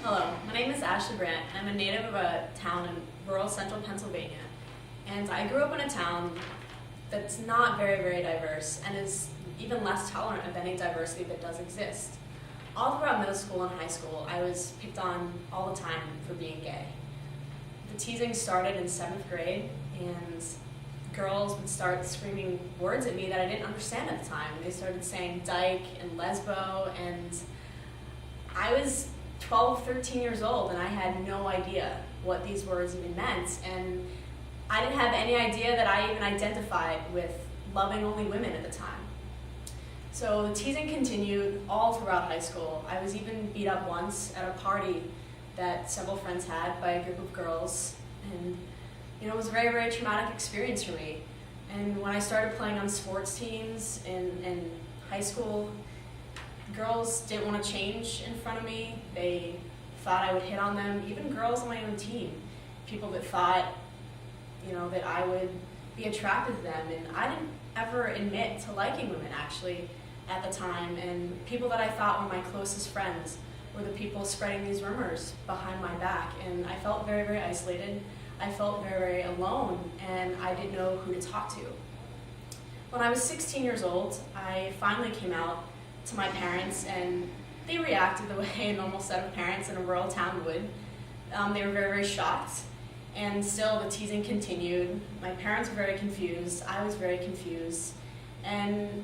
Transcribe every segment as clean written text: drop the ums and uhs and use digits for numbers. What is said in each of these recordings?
Hello, my name is Ashley Brandt. I'm a native of a town in rural central Pennsylvania. And I grew up in a town that's not very, very diverse and is even less tolerant of any diversity that does exist. All throughout middle school and high school, I was picked on all the time for being gay. The teasing started in 7th grade, and girls would start screaming words at me that I didn't understand at the time. They started saying dyke and lesbo, and I was 12, 13 years old, and I had no idea what these words even meant, and I didn't have any idea that I even identified with loving only women at the time. So the teasing continued all throughout high school. I was even beat up once at a party that several friends had by a group of girls, and it was a very, very traumatic experience for me. And when I started playing on sports teams in high school, girls didn't want to change in front of me. They thought I would hit on them, even girls on my own team. People that thought, that I would be attracted to them. And I didn't ever admit to liking women, actually, at the time. And people that I thought were my closest friends were the people spreading these rumors behind my back. And I felt very, very isolated. I felt very, very alone, and I didn't know who to talk to. When I was 16 years old, I finally came out to my parents, and they reacted the way a normal set of parents in a rural town would. They were very, very shocked, and still the teasing continued. My parents were very confused, I was very confused, and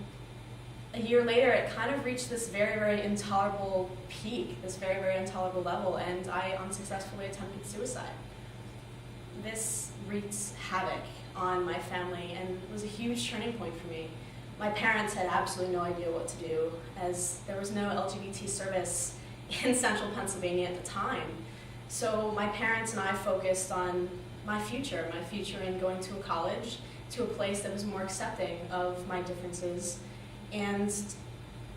a year later it kind of reached this very, very intolerable peak, this very, very intolerable level, and I unsuccessfully attempted suicide. This wreaked havoc on my family and was a huge turning point for me. My parents had absolutely no idea what to do, as there was no LGBT service in central Pennsylvania at the time. So my parents and I focused on my future in going to a college, to a place that was more accepting of my differences, and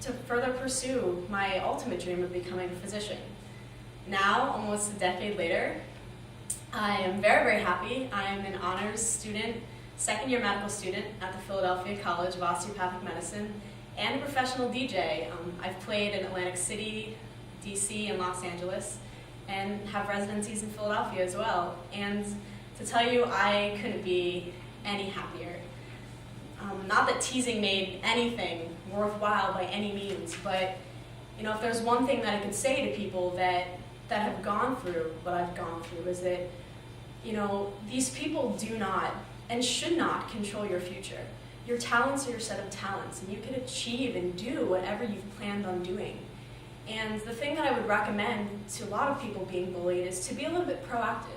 to further pursue my ultimate dream of becoming a physician. Now, almost a decade later, I am very, very happy. I am an honors student, second-year medical student at the Philadelphia College of Osteopathic Medicine, and a professional DJ. I've played in Atlantic City, DC, and Los Angeles, and have residencies in Philadelphia as well. And to tell you, I couldn't be any happier. Not that teasing made anything worthwhile by any means, but if there's one thing that I could say to people that have gone through what I've gone through, is that these people do not and should not control your future. Your talents are your set of talents, and you can achieve and do whatever you've planned on doing. And the thing that I would recommend to a lot of people being bullied is to be a little bit proactive.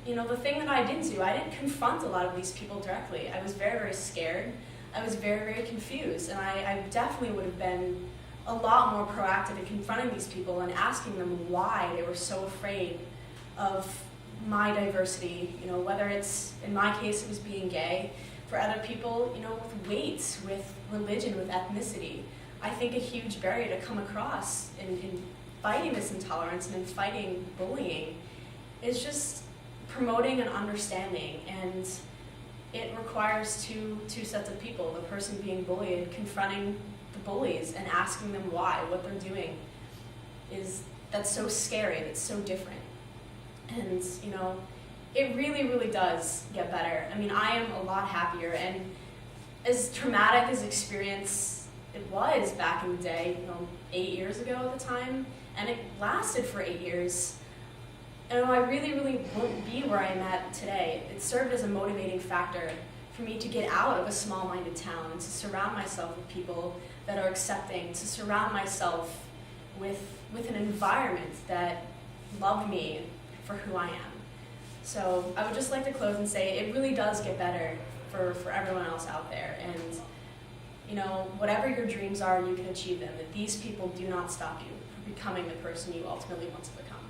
The thing that I didn't do, I didn't confront a lot of these people directly. I was very, very scared. I was very, very confused, and I definitely would have been a lot more proactive in confronting these people and asking them why they were so afraid of my diversity, whether it's, in my case, it was being gay, for other people, with weight, with religion, with ethnicity. I think a huge barrier to come across in fighting this intolerance and in fighting bullying is just promoting an understanding, and it requires two sets of people, the person being bullied, confronting the bullies and asking them why, what they're doing that's so scary, that's so different. And it really, really does get better. I am a lot happier, and as traumatic as experience it was back in the day, 8 years ago at the time, and it lasted for 8 years, I really, really wouldn't be where I'm at today. It served as a motivating factor for me to get out of a small-minded town and to surround myself with people that are accepting, to surround myself with an environment that loved me for who I am. So I would just like to close and say it really does get better for everyone else out there. And whatever your dreams are, you can achieve them. That these people do not stop you from becoming the person you ultimately want to become.